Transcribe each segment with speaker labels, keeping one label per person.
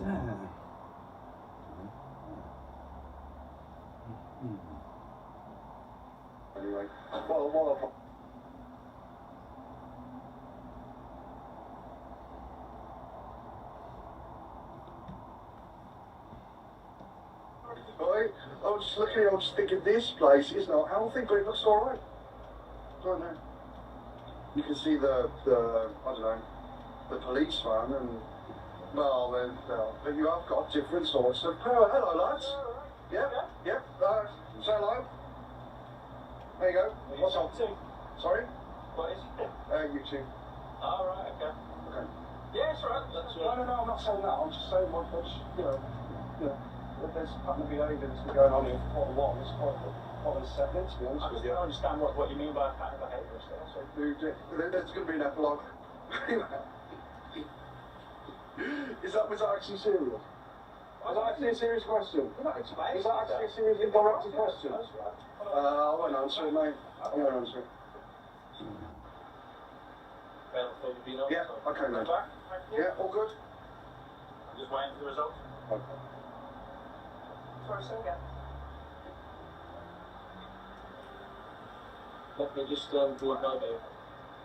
Speaker 1: Yeah.
Speaker 2: Anyway, well, right, I was just looking, I was thinking this place is not healthy, but it looks alright. Right now. You can see the I don't know, the police van and, well, then, but you have got different sorts of power. Hello, lads. Yeah, yeah, say hello. There you go. What's up? Sorry?
Speaker 3: What is it?
Speaker 2: YouTube.
Speaker 3: Oh, right, okay.
Speaker 2: Okay.
Speaker 3: Yeah, it's alright.
Speaker 2: No, I'm not saying that. I'm just saying what, you know, there's a pattern of behaviour that's been going on here for quite a while. It's quite unsettling, to be honest with you.
Speaker 3: I understand what you mean by pattern of behaviour still. So.
Speaker 2: There's going to be an epilogue. Was that actually serious? Was that actually a serious question? Was that actually a serious indirected question? I won't answer it, mate. I won't answer it. Yeah, okay, mate. Yeah, all good?
Speaker 3: I'm just waiting for the results.
Speaker 2: Okay.
Speaker 3: Sorry, say again. Let me just do it now, Dave.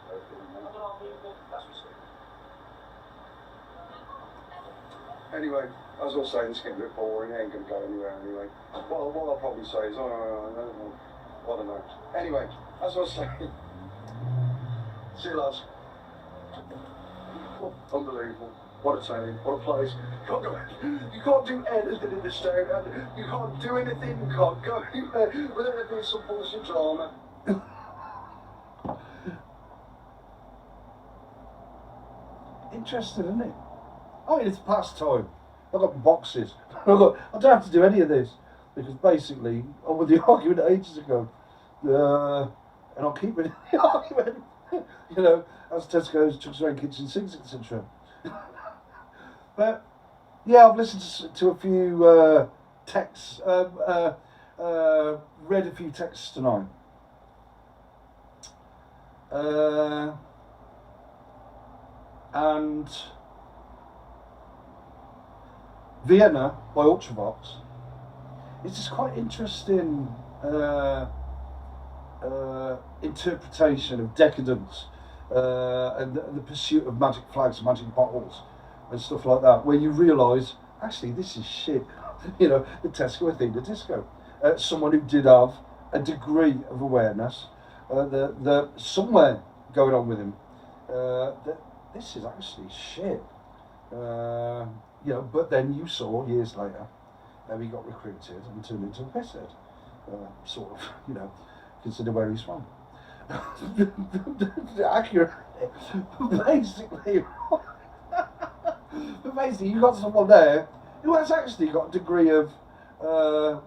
Speaker 3: That's what's
Speaker 2: Anyway, as I was saying, it's getting a bit boring. It ain't going to go anywhere anyway. Well, what I'll probably say is, I don't know. Anyway, as I was saying, see you lads. Unbelievable. What a time, what a place. You can't do anything in this town, and you can't do anything, you can't go anywhere without there being some bullshit drama.
Speaker 1: Interesting, isn't it? I mean, it's pastime. I've got boxes. I don't have to do any of this because basically I won the argument ages ago, and I'll keep winning the argument. You know, as Tesco's took away kitchen sinks, etc. But yeah, I've listened to a few texts, read a few texts tonight. And Vienna by Ultravox. It's just quite interesting interpretation of decadence and the pursuit of magic flags, magic bottles, and stuff like that. Where you realise actually this is shit. You know, the Tesco thing, the disco. Someone who did have a degree of awareness, the somewhere going on with him. That this is actually shit. You know, but then you saw years later, he got recruited and turned into a pisshead. Sort of, you know, consider where he's from. Accurate. Basically, you got someone there who has actually got a degree of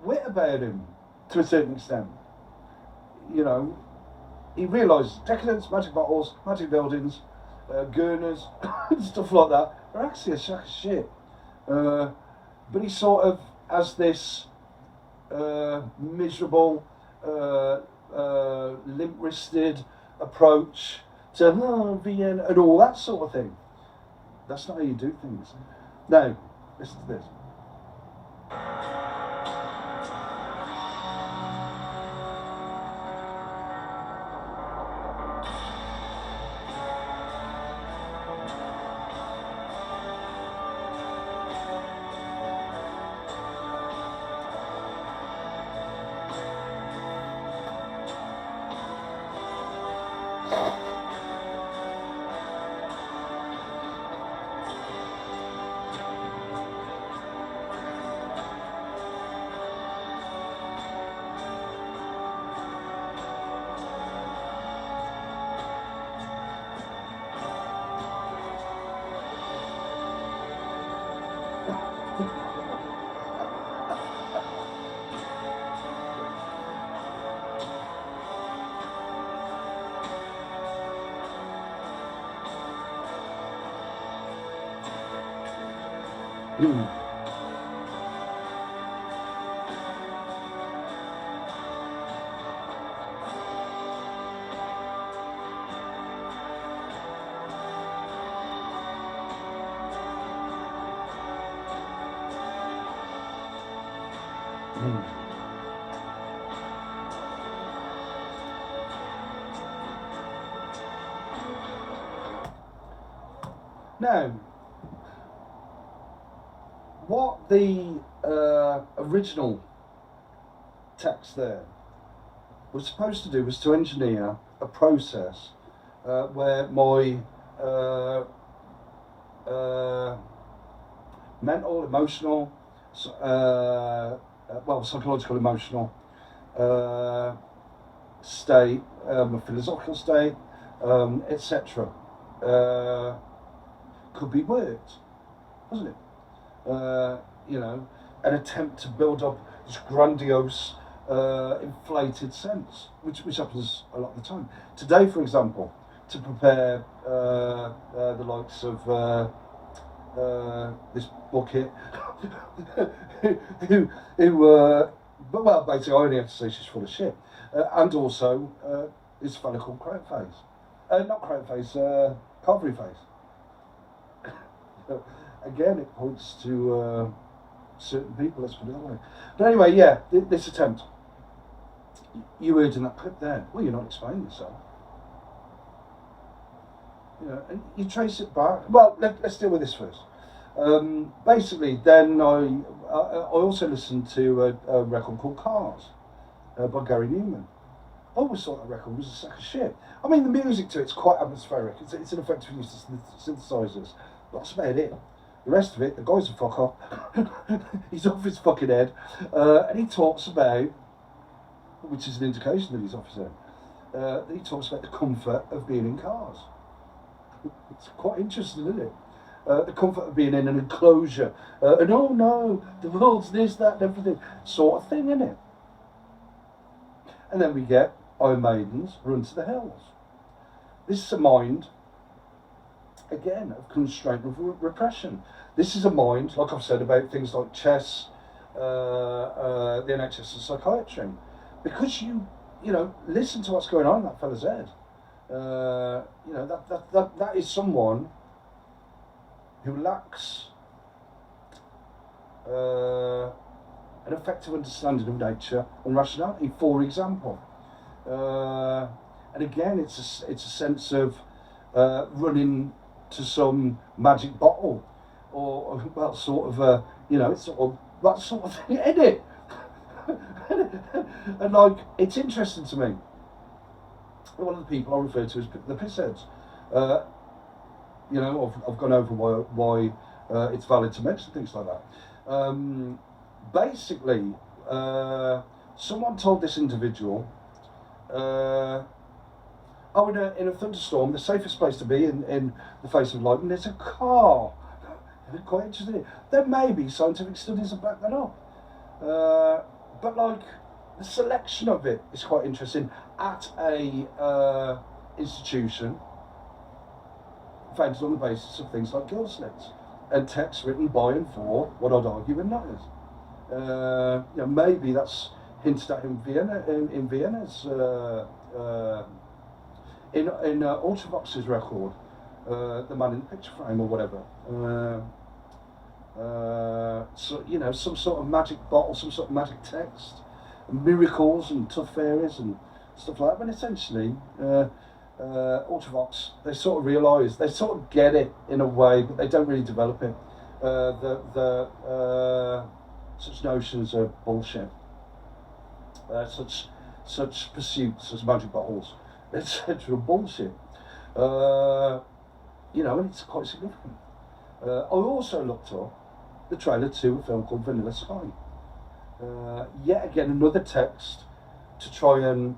Speaker 1: wit about him to a certain extent. You know, he realises decadence, magic bottles, magic buildings, Gurners, stuff like that are actually a sack of shit. But he sort of has this miserable, limp-wristed approach to Vienna and all that sort of thing. That's not how you do things. Now, listen to this. Now, what the original text there was supposed to do was to engineer a process where my mental, emotional, psychological, emotional state, my philosophical state, etc. Could be worked, wasn't it? You know, an attempt to build up this grandiose, inflated sense, which happens a lot of the time. Today, for example, to prepare the likes of this bucket, well, basically, I only have to say she's full of shit, and also this fella called Crate Face, not Crate Face, Carvery Face. Again, it points to certain people, let's put it that way. But anyway, yeah, this attempt. You heard in that clip there, well, you're not explaining yourself. You know, and you trace it back. Well, let's deal with this first. Basically, then I also listened to a record called Cars by Gary Newman. I always thought that record was a sack of shit. I mean, the music to it's quite atmospheric. It's an effective use of synthesizers. That's about it. The rest of it, the guy's a fuck up. He's off his fucking head. And he talks about, which is an indication that he's off his head, he talks about the comfort of being in cars. It's quite interesting, isn't it? The comfort of being in an enclosure. And oh no, the world's this, that, and everything. Sort of thing, isn't it? And then we get Iron Maiden's Run to the Hills. This is a mind, again, of constraint of repression. This is a mind, like I've said, about things like chess, the NHS and psychiatry. Because you know, listen to what's going on in that fella's head. You know, that is someone who lacks an effective understanding of nature and rationality, for example. And again, it's a sense of running to some magic bottle, or well, sort of you know, it's sort of that sort of thing, isn't it? And like, it's interesting to me. One of the people I refer to as the pissheads. You know, I've gone over why it's valid to mention things like that. Basically, someone told this individual, oh, in a thunderstorm, the safest place to be in the face of lightning is a car. Quite interesting. There may be scientific studies that back that up. But like, the selection of it is quite interesting at a institution founded on the basis of things like gill slits and texts written by and for what I'd argue in letters. You know, maybe that's hinted at in Vienna, in Vienna's in Ultravox's record, The Man in the Picture Frame or whatever. So, you know, some sort of magic bottle, some sort of magic text, miracles and tough fairies and stuff like that. But essentially, Ultravox, they sort of realise, they sort of get it in a way, but they don't really develop it. Such notions of bullshit, such pursuits as magic bottles, etc. bullshit. You know, and it's quite significant. I also looked up the trailer to a film called Vanilla Sky. Yet again, another text to try and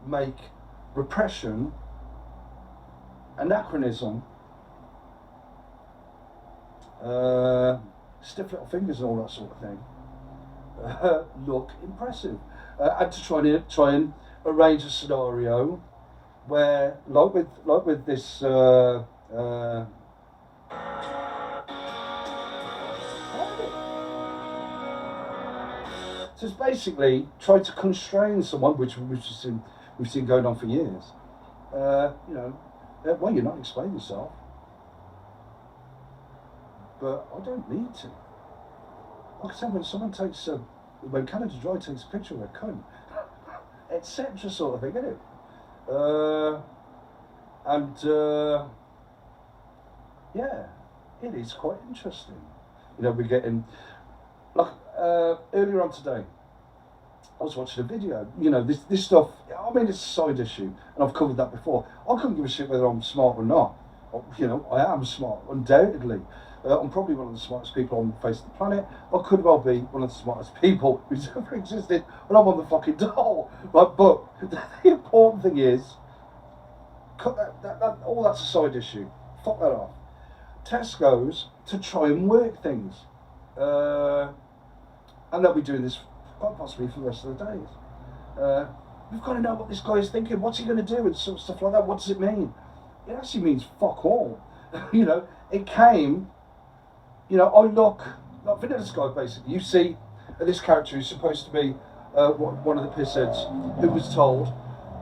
Speaker 1: make repression, anachronism, stiff little fingers and all that sort of thing, look impressive. And to try and arrange a scenario where, like with this so it's basically try to constrain someone, which we've seen going on for years. You know, well, you're not explaining yourself, but I don't need to. Like I said, when someone takes a when Canada Dry takes a picture of a cunt, etc. sort of thing, isn't it? Yeah, it is quite interesting. You know, we're getting, like, earlier on today, I was watching a video. You know, this stuff, I mean, it's a side issue, and I've covered that before. I couldn't give a shit whether I'm smart or not. You know, I am smart, undoubtedly. I'm probably one of the smartest people on the face of the planet. I could well be one of the smartest people who's ever existed, and I'm on the fucking dole. Right, but the important thing is, cut all that's a side issue. Fuck that off. Tesco's to try and work things. And they'll be doing this quite possibly for the rest of the days. We've got to know what this guy is thinking. What's he going to do and stuff like that? What does it mean? It actually means fuck all. You know, it came, you know, I look, like Vanilla Sky basically. You see this character who's supposed to be one of the pissheads who was told,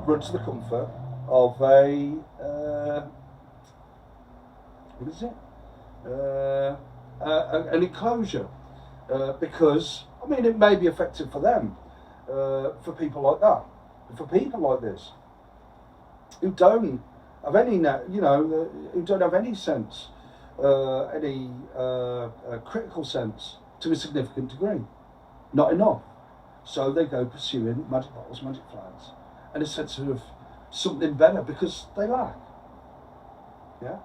Speaker 1: run to the comfort of a, what is it? An enclosure. Because, I mean, it may be effective for them, for people like that, for people like this, who don't have any, you know, who don't have any sense, any critical sense to a significant degree, not enough. So they go pursuing magic bottles, magic flags, and a sense of something better because they lack. Yeah.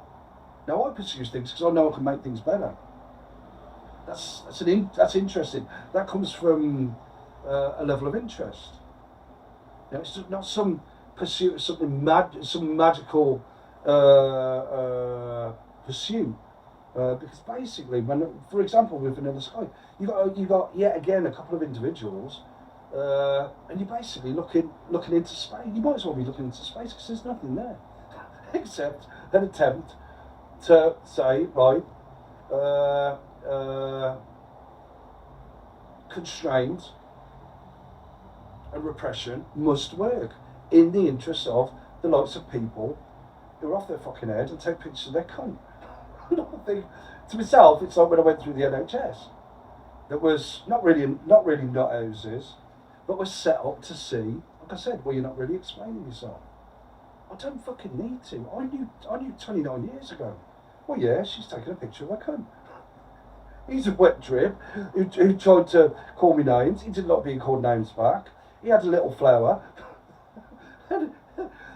Speaker 1: Now I pursue things because I know I can make things better. That's interesting. That comes from a level of interest. You know, it's not some pursuit of something some magical pursuit. Because basically, when, for example, with Vanilla Sky, you got yet again a couple of individuals, and you're basically looking into space. You might as well be looking into space because there's nothing there, except an attempt to say, right, constraint and repression must work in the interest of the likes of people who are off their fucking head and take pictures of their cunt. I think, to myself, it's like when I went through the NHS. That was not really nut houses, but was set up to see, like I said, well, you're not really explaining yourself. I don't fucking need to. I knew 29 years ago. Well, yeah, she's taking a picture of her cunt. He's a wet drip who tried to call me names. He didn't like being called names back. He had a little flower. And,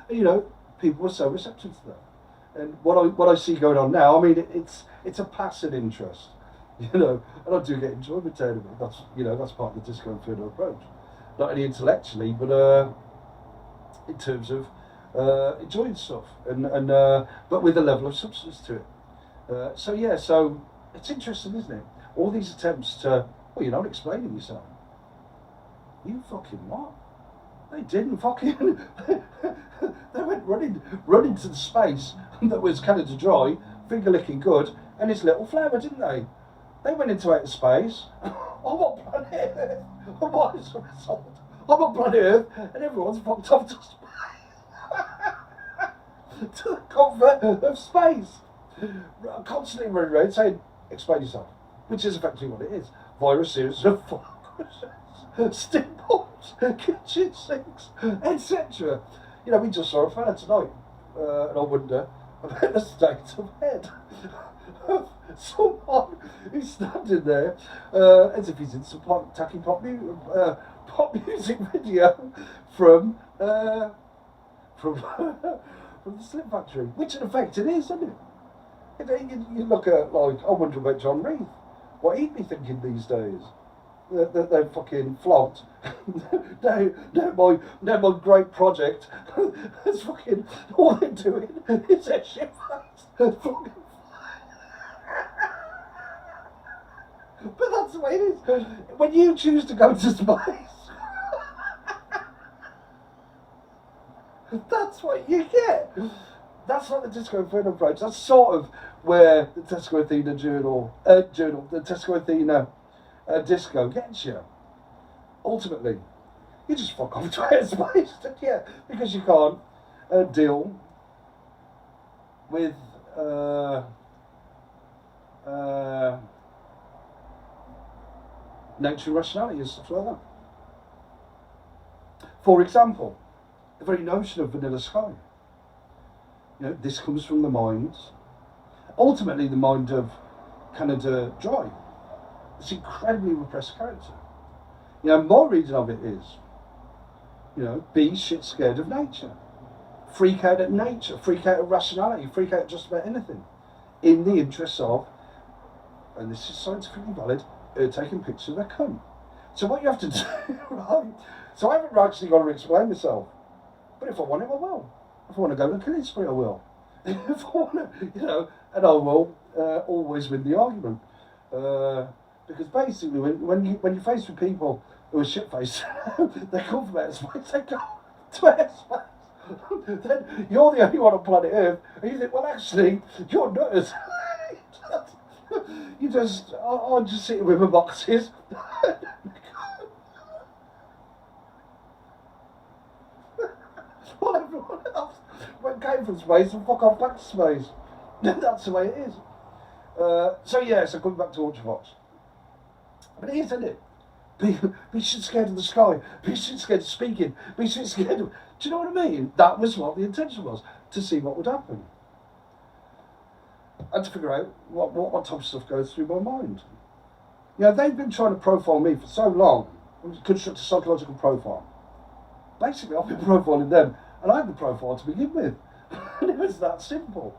Speaker 1: you know, people were so receptive to that. And what I see going on now, I mean, it's a passive interest, you know, and I do get enjoyment out of it. That's, you know, that's part of the Disco Inferno approach. Not only intellectually, but in terms of enjoying stuff, and but with a level of substance to it. So yeah, so it's interesting, isn't it? All these attempts to, well, you're not explaining yourself. You fucking what? They didn't fucking. They went running to the space that was Canada Dry, finger licking good, and his little flower, didn't they? They went into outer space. I'm on planet Earth. What is the result? I'm on planet Earth, and everyone's fucked off to space. To the comfort of space. Constantly running around saying, explain yourself. Which is effectively what it is. Via a series of stimbles, kitchen sinks, etc. You know, we just saw a fella tonight, and I wonder about the state of head of someone who's standing there as if he's in some tacky pop music video from the Slip Factory, which in effect it is, isn't it? You look at, like, I wonder about John Reith, what he'd be thinking these days. They're fucking flogged. now my great project is fucking, all they're doing is that shit fast. But that's the way it is. When you choose to go to space, that's what you get. That's not the Disco Inferno approach. That's sort of where the Tesco Athena the Tesco Athena disco gets you. Ultimately, you just fuck off to outer space, yeah, because you can't deal with nature and rationality and stuff like that. For example, the very notion of vanilla sky. This comes from the mind, ultimately the mind of Canada Dry. This incredibly repressed character. My reading of it is, be shit scared of nature. Freak out at nature, freak out at rationality, freak out at just about anything. In the interests of, and this is scientifically valid, taking pictures of their cum. So what you have to do, right? So I haven't actually got to explain myself. But if I want it, I will. If I want to go on a killing spree, I will. If I want to, and I will always win the argument. Because basically, when you're faced with people who are shit-faced, they come from outer space, they go to outer space. Then you're the only one on planet Earth, and you think, well, actually, you're nutters. I'm just sitting with my boxes. Well, everyone else came from space and fuck off back to space. That's the way it is. So coming back to Ultravox. But it is, isn't it? Be shit scared of the sky. Be shit scared of speaking. Be shit scared of... Do you know what I mean? That was what the intention was, to see what would happen. And to figure out what type of stuff goes through my mind. They've been trying to profile me for so long, construct a psychological profile. Basically, I've been profiling them, and I had the profile to begin with. And it was that simple.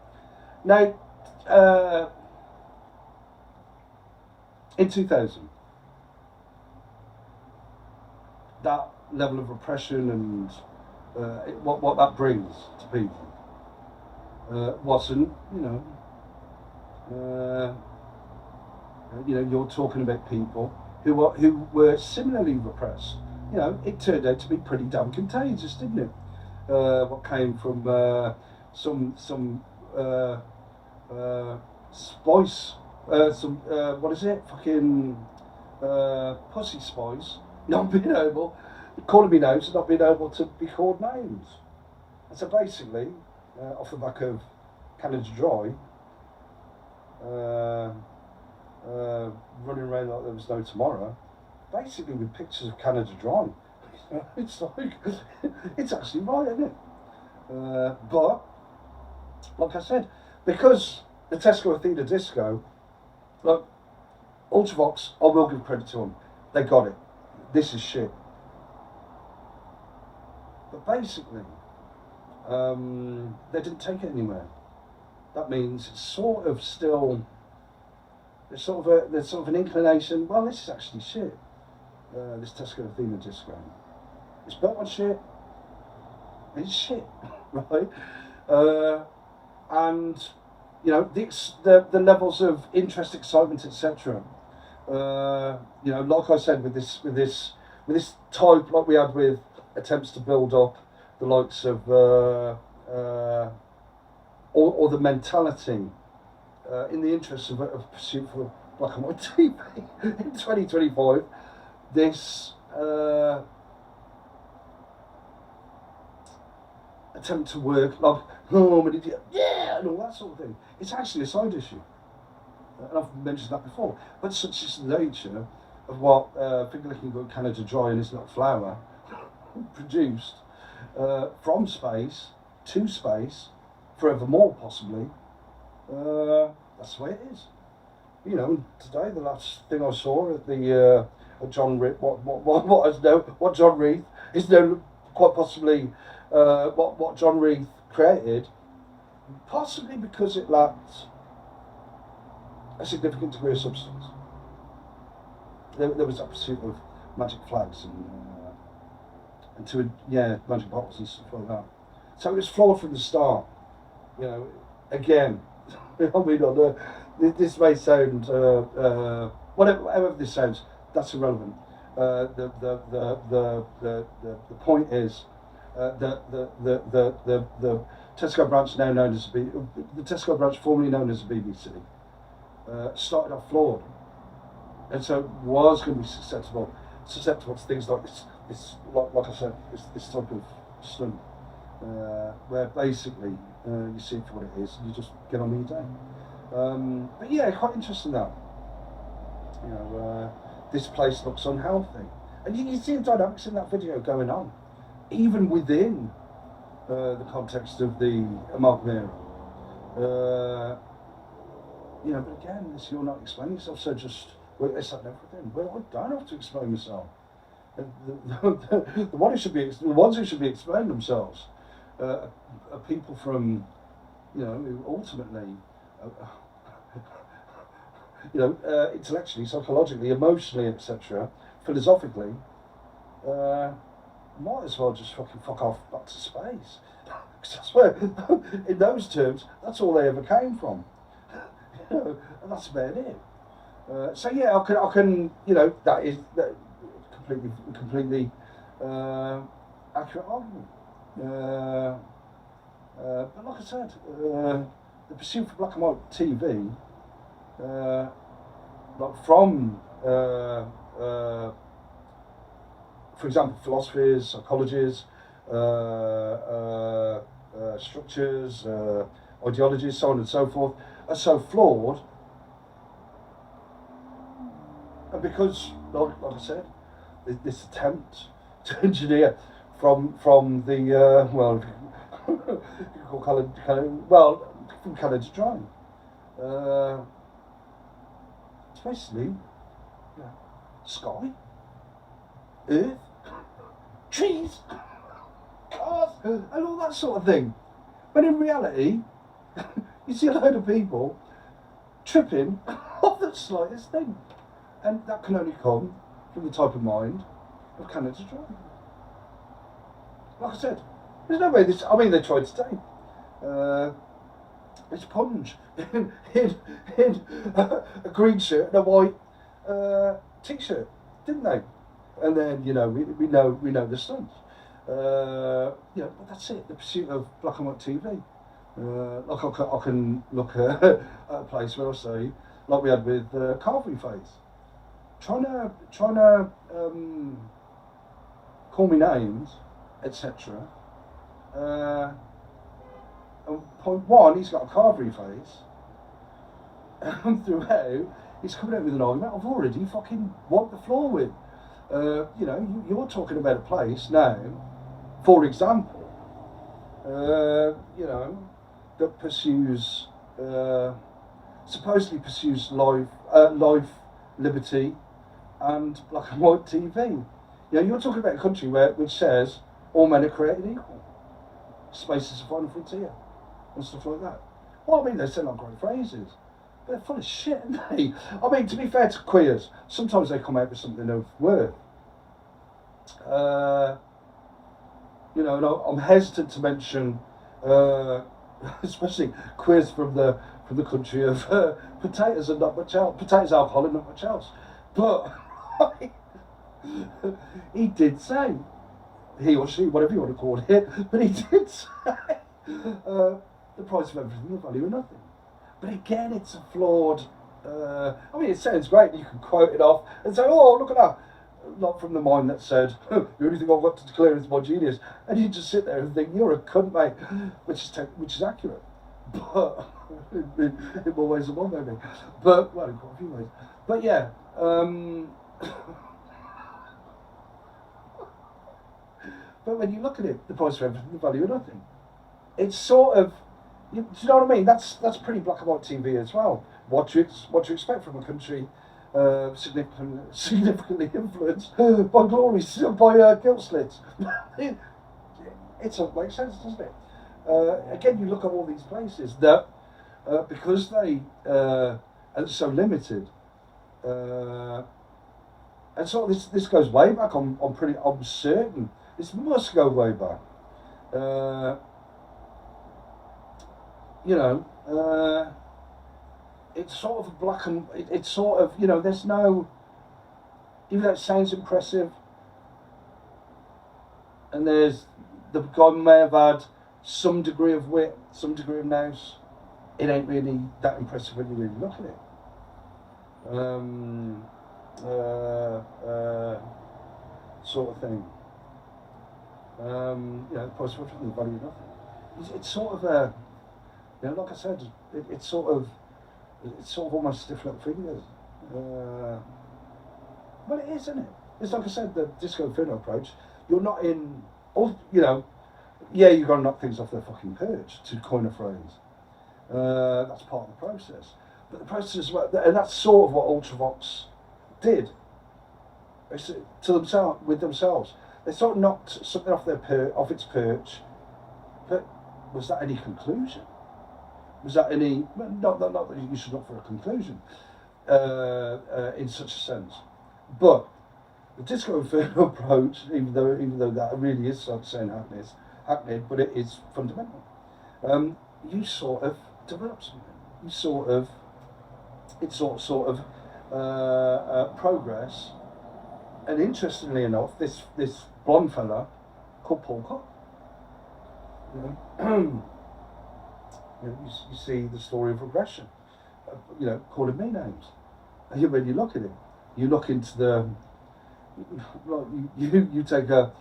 Speaker 1: Now, in 2000, that level of repression and what that brings to people wasn't, you're talking about people who were similarly repressed. It turned out to be pretty damn contagious, didn't it? What came from some spice, what is it? Fucking pussy spice. Not being able, calling me names and not being able to be called names. And so basically, off the back of Canada Dry, running around like there was no tomorrow, basically with pictures of Canada Dry. It's like, it's actually right, isn't it? But, like I said, because the Tesco Athena Disco, look, Ultravox, I will give credit to them. They got it. This is shit. But basically, they didn't take it anywhere. That means it's sort of still, there's sort of an inclination, well, this is actually shit. This Tesco Athena Disco. It's built on shit. It's shit, right? And the levels of interest, excitement, etc. Like I said, with this type, like we had with attempts to build up the likes of or the mentality in the interest of pursuit for black and white TV in 2025. This attempt to work like, oh, I'm an idiot, yeah, and all that sort of thing. It's actually a side issue. And I've mentioned that before. But such is the nature of what Finger Licking Good Canada Dry and It's Not Flour produced from space to space, forevermore possibly. That's the way it is. Today the last thing I saw at the John Reith, what John Reith is now quite possibly what John Reith created, possibly because it lacked a significant degree of substance. There was that pursuit of magic flags and magic bottles and stuff like that. So it was flawed from the start. Again, I mean, this may sound whatever this sounds, that's irrelevant. The point is that the Tesco branch, now known as the Tesco branch, formerly known as the BBC, started off flawed, and so was going to be susceptible to things like this, like I said, this type of stunt, where basically you see it for what it is, and you just get on with your day. But yeah, quite interesting that. this place looks unhealthy. And you see the dynamics in that video going on, even within the context of the amalgam era. You know, but again, this you're not explaining yourself, so just it's like everything. Well, I don't have to explain myself. The ones who should be explaining themselves are people from, you know, who ultimately, you know, intellectually, psychologically, emotionally, etc., philosophically, might as well just fucking fuck off back to space. Because that's where, in those terms, that's all they ever came from. You know, and that's about it. So yeah, I can, you know, that is completely accurate argument. But like I said, the pursuit for black and white TV, like from, for example, philosophies, psychologies, structures, ideologies, so on and so forth, are so flawed. And because, like I said, this attempt to engineer from the well, you could call it, well, from Canada to Drying. It's basically, you know, sky, earth, trees, cars, and all that sort of thing. But in reality, you see a load of people tripping off the slightest thing. And that can only come from the type of mind of Canada to Drying. Like I said, there's no way this, I mean, they tried today. It's Punch in a green shirt and a white t-shirt, didn't they? And then, you know, we know the stunts. You know, but that's it. The pursuit of black and white TV. Like I can look at a place where I say, like we had with Carvery Face, trying to call me names, etc. And point one, he's got a Carvery Face, and throughout, he's coming out with an argument I've already fucking wiped the floor with. You know, you're talking about a place now, for example, you know, that pursues, supposedly pursues life, liberty, and black and white TV. You know, you're talking about a country which says all men are created equal, space is the final frontier, and stuff like that. Well, I mean, they sound like great phrases, but they're full of shit, aren't they? I mean, to be fair to queers, sometimes they come out with something of worth. You know, and I'm hesitant to mention, especially queers from the country of potatoes and not much else, potatoes, alcohol, and not much else. But he did say, he or she, whatever you want to call it, but he did say the price of everything, the value of nothing. But again, it's a flawed. I mean, it sounds great. You can quote it off and say, "Oh, look at that." Not from the mind that said, the only thing I've got to declare is my genius. And you just sit there and think, you're a cunt, mate, which is accurate. But, in more ways than one, maybe. But, well, in quite a few ways. But yeah, but when you look at it, the price of everything, the value of nothing. It's sort of, do you know what I mean? That's pretty black and white TV as well. What do you expect from a country significantly influenced by guilt slits? It doesn't make sense, doesn't it? Again, you look at all these places that, because they are so limited, and so this goes way back. I'm certain this must go way back. You know. It's sort of a black and it's sort of, you know, there's no, even though it sounds impressive, and the guy may have had some degree of wit, some degree of nous, it ain't really that impressive when you really look at it. Sort of thing. You know, the price of everything, the value of nothing. It's sort of a, you know, like I said, it's sort of almost stiff little fingers. Well, it is, isn't it? It's like I said, the Disco Inferno approach. You're not in, you know, yeah, you've got to knock things off their fucking perch, to coin a phrase. That's part of the process. But the process, and that's sort of what Ultravox did. To themselves, with themselves, they sort of knocked something off off its perch. But was that any conclusion? Was that any? Not that you should look for a conclusion, in such a sense. But the Disco Inferno approach, even though that really is sort of saying hackneyed, but it is fundamental. You sort of develop something. You sort of progress. And interestingly enough, this blonde fella called Paul Cook. You see the story of Repression. Calling me names. And when you look at it, you look into the. You take a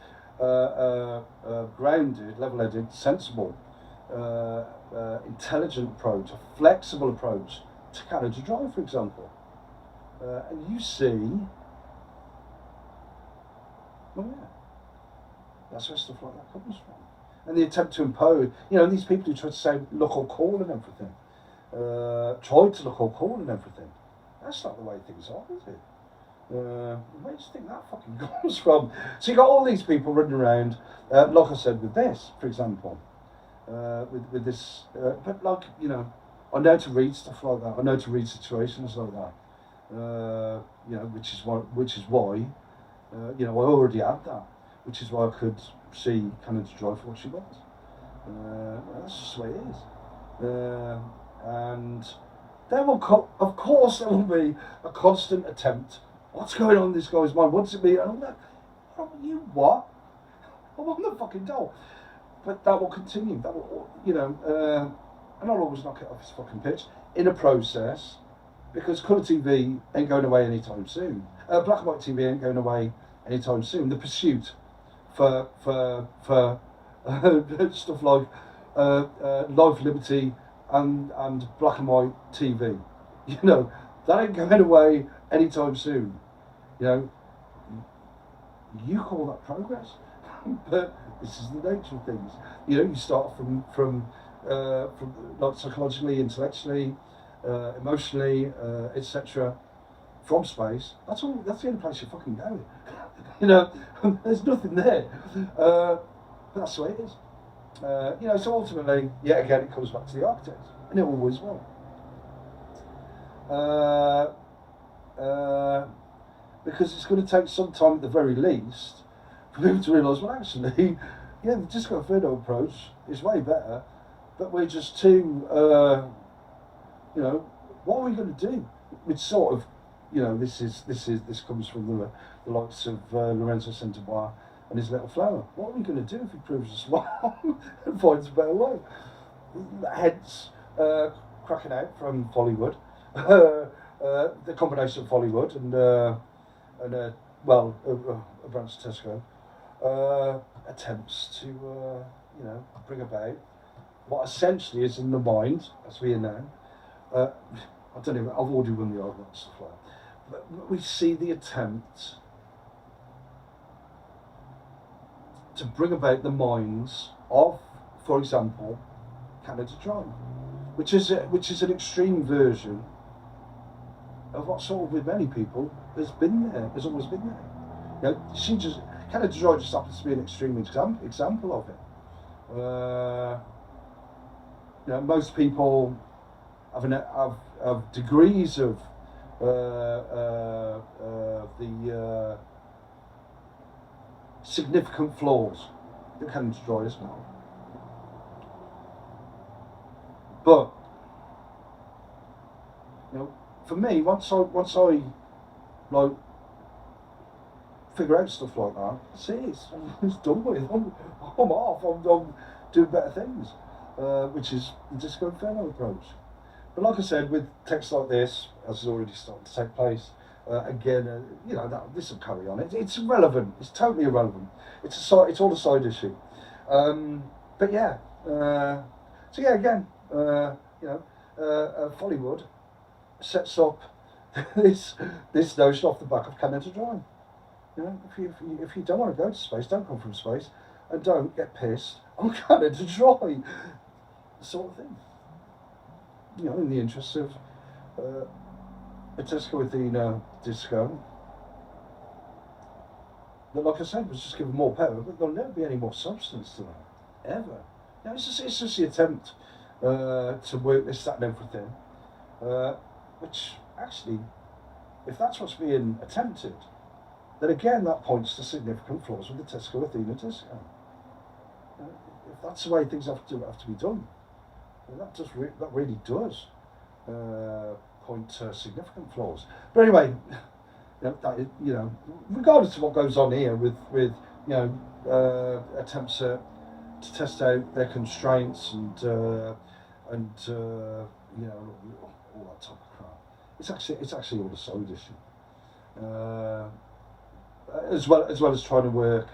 Speaker 1: grounded, level-headed, sensible, intelligent approach, a flexible approach to Canada Dry, for example, and you see. Well, yeah, that's where stuff like that comes from. And the attempt to impose, these people who try to say look or call and everything, tried to look or call and everything. That's not the way things are, is it? Where do you think that fucking comes from? So you got all these people running around, like I said, with this, for example, with this, but like, I know to read stuff like that. I know to read situations like that. Which is why. I already had that, which is why I could see Canada Dry for what she was. That's just the way it is. And there will, of course, there will be a constant attempt. What's going on in this guy's mind? What does it mean? And I'm like, you what? I'm on the fucking doll. But that will continue. That will, and I'll always knock it off his fucking pitch in a process. Because colour TV ain't going away anytime soon. Black and white TV ain't going away anytime soon. The pursuit for stuff like life, liberty, and black and white TV, that ain't going away anytime soon. You call that progress, but this is the nature of things. You start from like psychologically, intellectually. Emotionally, etc. From space. That's all. That's the only place you're fucking going. There's nothing there. But that's the way it is. So ultimately, yet again, it comes back to the architect, and it always will. Because it's going to take some time, at the very least, for people to realise, well, actually, the Disco Inferno approach is way better, but we're just too. What are we going to do? It's sort of, this comes from the likes of Lorenzo Centobois and his little flower. What are we going to do if he proves us wrong and finds a better way? Hence, cracking out from Follywood, the combination of Follywood and a branch of Tesco, attempts to, bring about what essentially is in the mind, as we are now. I don't know, I've already run the argument and stuff like that. But we see the attempt to bring about the minds of, for example, Canada Dry, which is an extreme version of what sort of with many people has been there, has always been there. Canada Dry just happens to be an extreme example of it. Most people have degrees of the significant flaws that can destroy as well. But for me, once I like figure out stuff like that, it's done with. I'm off. I'm doing better things, which is the Disco Inferno approach. But like I said, with texts like this, as has already started to take place, this will carry on. It's irrelevant. It's totally irrelevant. It's all a side issue. But yeah. Follywood sets up this notion off the back of Canada Dry. You know, if you don't want to go to space, don't come from space, and don't get pissed on Canada Dry, sort of thing. You know, in the interest of a Tesco Athena disco, that, like I said, was just given more power, but there'll never be any more substance to that, ever. You know, it's just the attempt to work this, that, and everything, which actually, if that's what's being attempted, then again that points to significant flaws with the Tesco Athena disco. If that's the way things have to be done, then that really does point to significant flaws. But anyway, you know, regardless of what goes on here with attempts to test out their constraints and you know, all that type of crap, it's actually all a side issue. As well as trying to work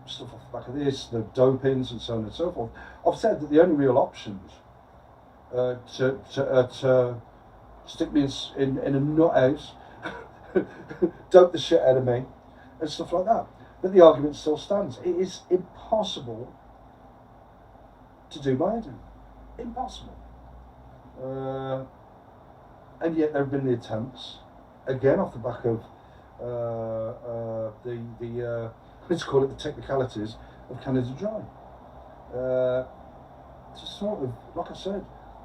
Speaker 1: stuff off the back of this, the dopings and so on and so forth. I've said that the only real options to stick me in a nut house, dope the shit out of me, and stuff like that. But the argument still stands. It is impossible to do my editing. Impossible. And yet there have been the attempts, again off the back of let's call it the technicalities of Canada Dry. To sort of, like I said,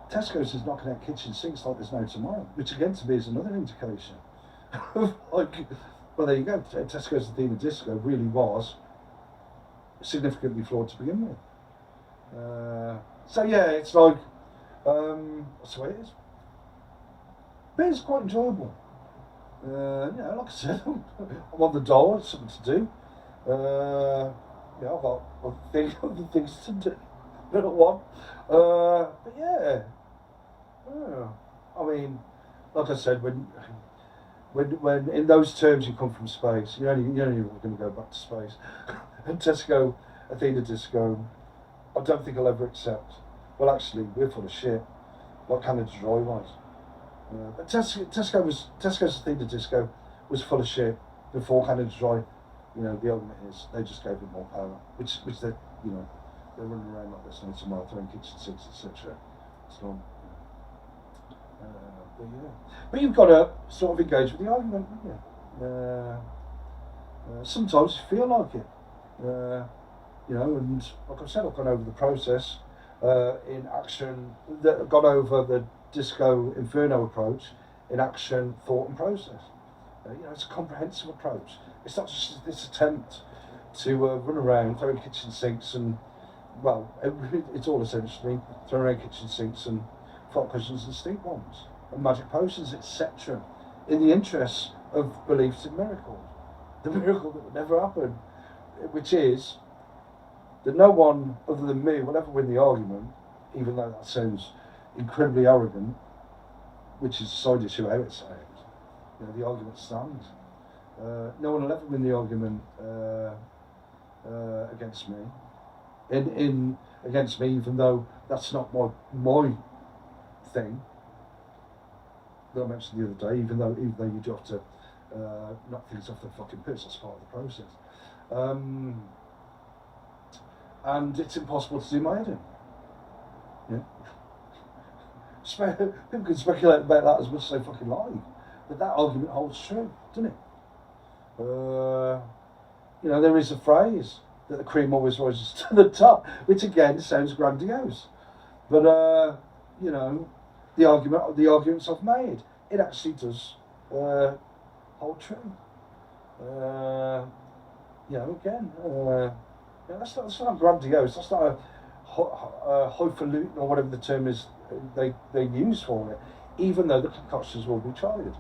Speaker 1: Tesco's is knocking out kitchen sinks like there's no tomorrow, which again to me is another indication of like, well there you go, Tesco's Athena disco really was significantly flawed to begin with. So yeah, it's like, that's the way it is. But it's quite enjoyable. You know, like I said, I'm on the dole, it's something to do. You know, I've got other things to do than I want. But yeah, I mean, like I said, when in those terms you come from space, you're only going to go back to space. And Tesco Athena disco, I don't think I'll ever accept. Well, actually, we're full of shit, like Canada Dry was. But Tesco's Athena disco was full of shit before Canada Dry. You know, the argument is they just gave it more power, which they, you know, they're running around like this and tomorrow throwing kitchen sinks, etc. So, but yeah, but you've got to sort of engage with the argument, haven't you? Sometimes you feel like it, you know, and like I said, I've gone over the process in action. Gone over the Disco Inferno approach in action, thought, and process. You know, it's a comprehensive approach. It's not just this attempt to run around throwing kitchen sinks and, well, it's all essentially throwing around kitchen sinks and fart cushions and stink bombs and magic potions, etc. in the interests of beliefs in miracles. The miracle that would never happen, which is that no one other than me will ever win the argument, even though that sounds incredibly arrogant, which is a side issue how it sounds. You know, the argument stands. No one will ever win the argument against me. Against me, even though that's not my thing that I mentioned the other day. Even though you do have to knock things off the fucking piss, that's part of the process. And it's impossible to do my head in. Yeah. People can speculate about that as much as they fucking like, but that argument holds true, doesn't it? You know, there is a phrase that the cream always rises to the top, which again sounds grandiose, but you know, the arguments I've made, it actually does hold true. You know, again, yeah, that's not grandiose. That's not a highfalutin or whatever the term is they use for it. Even though the concoctions will be tried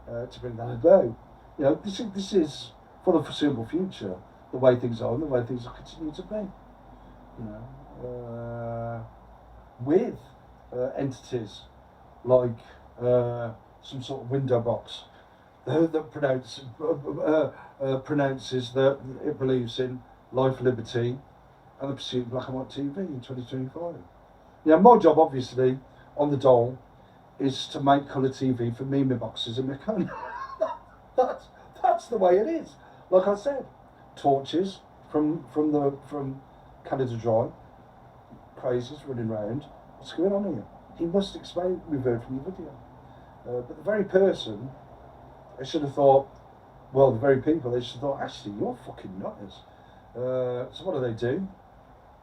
Speaker 1: to bring that about. You know, this is for the foreseeable future the way things are and the way things will continue to be. You know, with entities like some sort of window box that pronounces that it believes in life, liberty, and the pursuit of black and white TV in 2025. Yeah, my job, obviously, on the dole, is to make colour TV for me, my boxes and my cone. That's the way it is. Like I said, torches from Canada Dry, crazies running round. What's going on here? He must explain. We've heard from your video, but the very person, I should have thought. Well, the very people, they should have thought, actually, you're fucking nutters. So what do?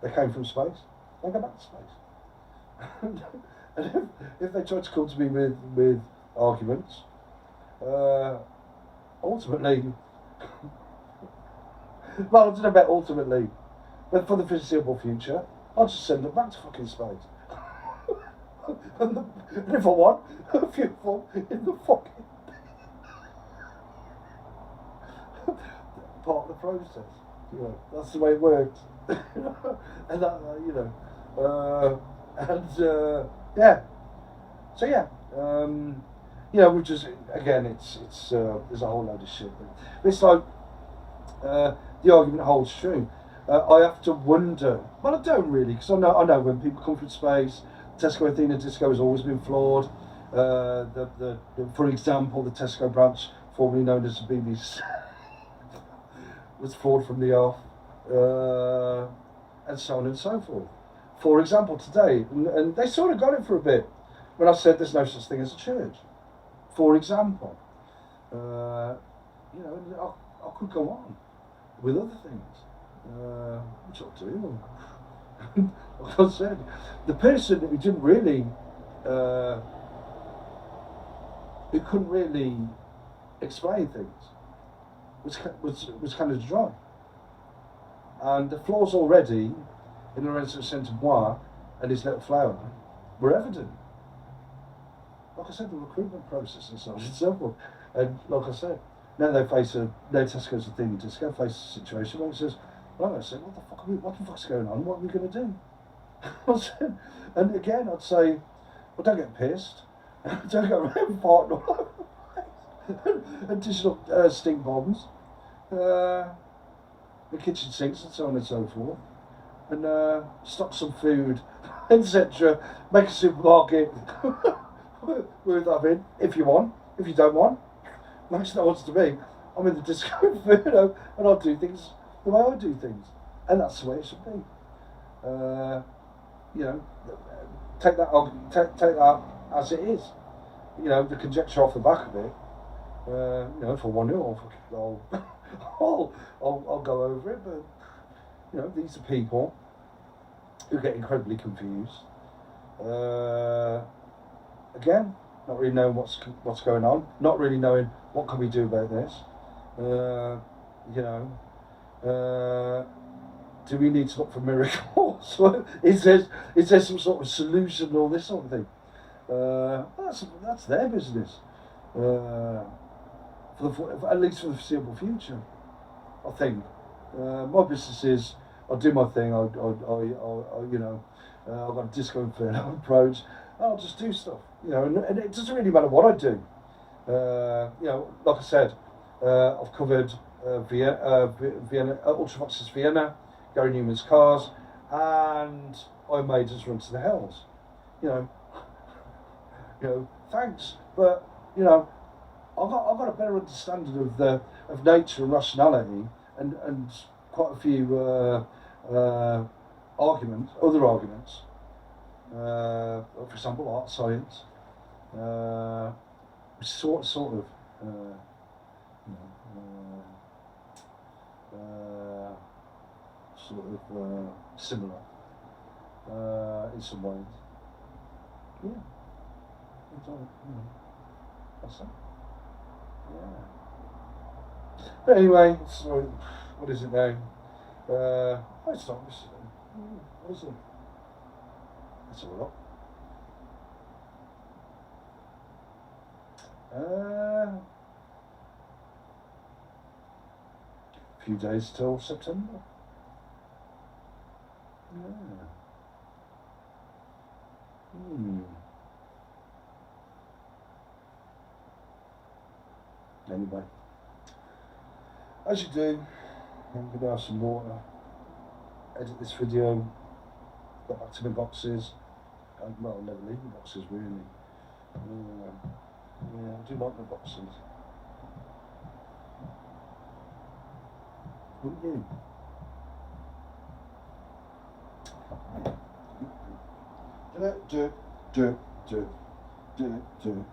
Speaker 1: They came from space. They go back to space. And if they try to come to me with arguments, ultimately, well, I don't know about ultimately, but for the foreseeable future, I'll just send them back to fucking space. and if I want, a few of them in the fucking part of the process. You know, that's the way it works. And that, yeah. So yeah, we've just, again, it's there's a whole load of shit. But it's like the argument holds true. I have to wonder. Well, I don't really, because I know when people come from space, Tesco Athena Disco has always been flawed. For example, the Tesco branch, formerly known as the BBC, was flawed from the off, and so on and so forth. For example, today, and they sort of got it for a bit when I said there's no such thing as a church. For example, I could go on with other things, which I'll do. Like I said, the person who didn't really, who couldn't really explain things, was kind of dry. And the flaws already in Lorenzo Saint-Amour and his little flower were evident. Like I said, the recruitment process and so on and so forth. And like I said, now Tesco's Athena Disco face a situation where it says, well, I said, what the fuck's going on? What are we going to do? And again, I'd say, well, don't get pissed. Don't go around farting all over. Additional stink bombs. The kitchen sinks and so on and so forth, and stock some food, etc. Make a supermarket worth having if you want. If you don't want, makes no odds to me. I'm in the disco, and I'll do things the way I do things, and that's the way it should be. Take that as it is. The conjecture off the back of it. If I want to, I'll go over it, but these are people who get incredibly confused. Again, not really knowing what's going on, not really knowing what can we do about this. Do we need to look for miracles? is there some sort of solution or this sort of thing? That's their business. At least for the foreseeable future, I think. My business is, I'll do my thing. I've got a disco inferno approach. I'll just do stuff, and it doesn't really matter what I do. Like I said, I've covered Vienna, Ultravox's Vienna, Gary Newman's Cars, and I made us run to the hells. Thanks, but I've got a better understanding of nature and rationality, and quite a few other arguments. For example, art science, sort of similar in some ways. Yeah, that's it. Yeah. But anyway, so what is it now? It's not this. What is it? That's a lot. A few days till September. Yeah. Anyway, as you do, I'm going to have some water, edit this video, got back to my boxes. I'll never leave my boxes really. Yeah, I do like the boxes. Wouldn't you? Do, do, do, do, do, do.